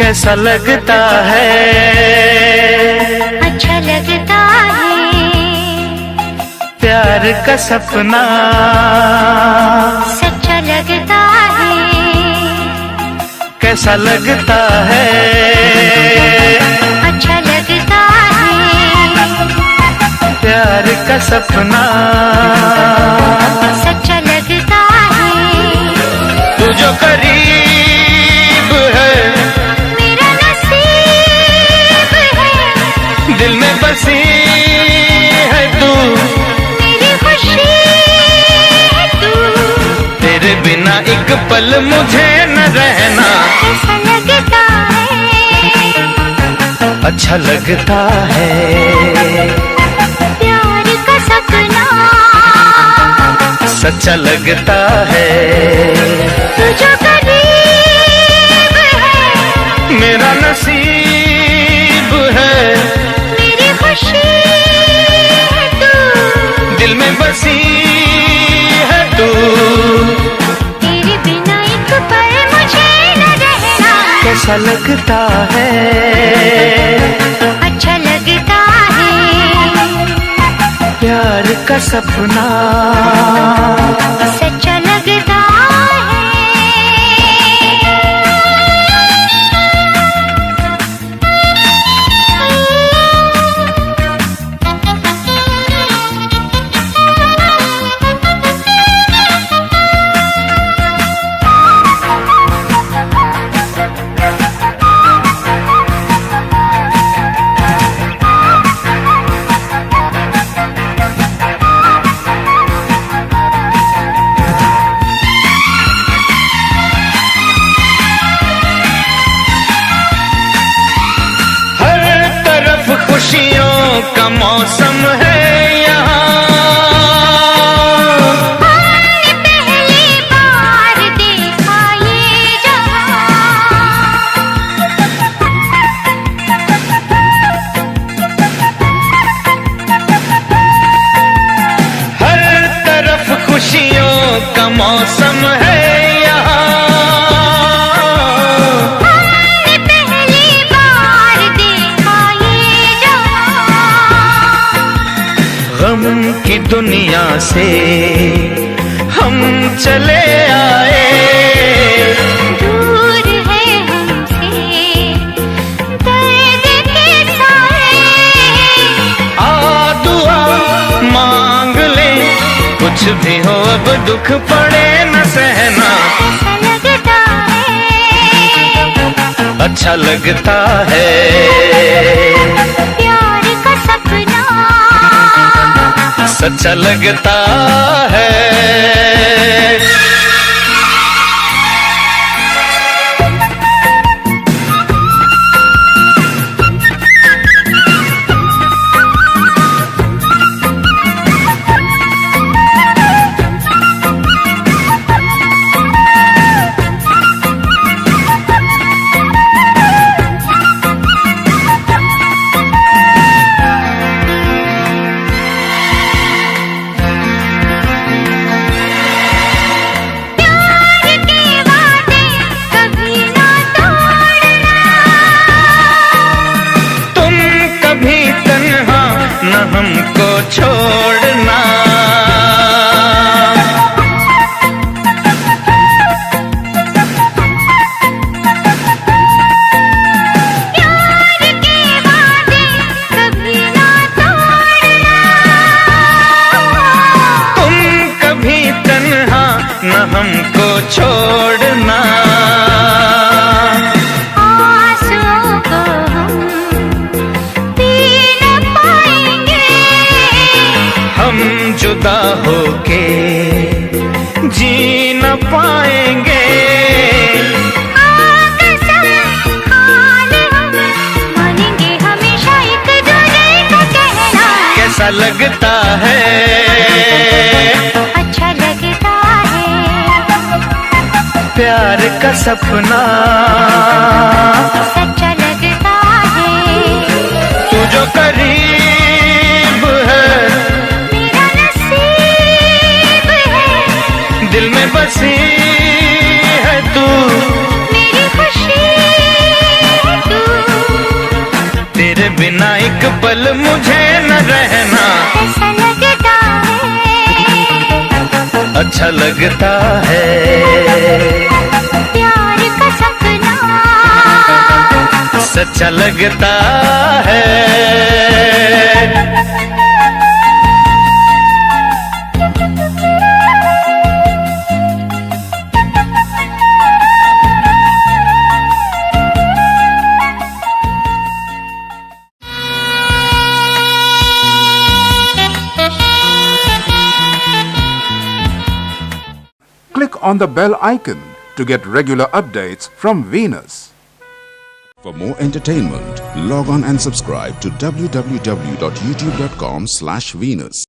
कैसा लगता है, अच्छा लगता है। प्यार का सपना सच्चा लगता है। कैसा लगता है, अच्छा लगता है। प्यार का सपना सच्चा लगता है। तू जो करीब है मेरा नसीब है। दिल में बसी है तू, मेरी खुशी है तू। तेरे बिना एक पल मुझे न रहना। कैसा लगता है, अच्छा लगता है, प्यार का सपना सच्चा लगता है। तू जो करीब है मेरा नसीब है, मेरी खुशी है तू। दिल में बसी है तू, तेरे बिना एक पल मुझे न रहना। कैसा लगता है, अच्छा लगता है। प्यार का सपना सच्चा लगता खुशियों का मौसम है यहाँ। हमने पहली बार देखा ये जहां। हर तरफ खुशियों का मौसम है यहाँ। हमने पहली बार देखा ये जहां। गम की दुनिया से हम चले आए, दूर है हमसे दर्द के साए। आ दुआ मांग ले, कुछ भी हो अब दुख पड़े न सहना। कैसा लगता है, अच्छा लगता है, प्यार का सपना सच्चा लगता है। न हमको छोड़ना, प्यार के वादे कभी ना तोड़ना। तुम कभी तन्हा न हमको छोड़ना। आंसुओं को हम पी न पाएंगे, हम जुदा होके जी न पाएंगे। कसम खान हम मानेंगे हमेशा एक दूसरे का कहना। कैसा लगता है, अच्छा लगता है, प्यार का सपना सच्चा लगता है। तू जो करीब है मेरा नसीब है, दिल में बसी है तू, मेरी खुशी तेरे बिना एक पल मुझे न रहना ऐसा लगता है, अच्छा लगता है। प्यार का सपना सच्चा लगता है। Click on the bell icon to get regular updates from Venus. For more entertainment, log on and subscribe to www.youtube.com/Venus.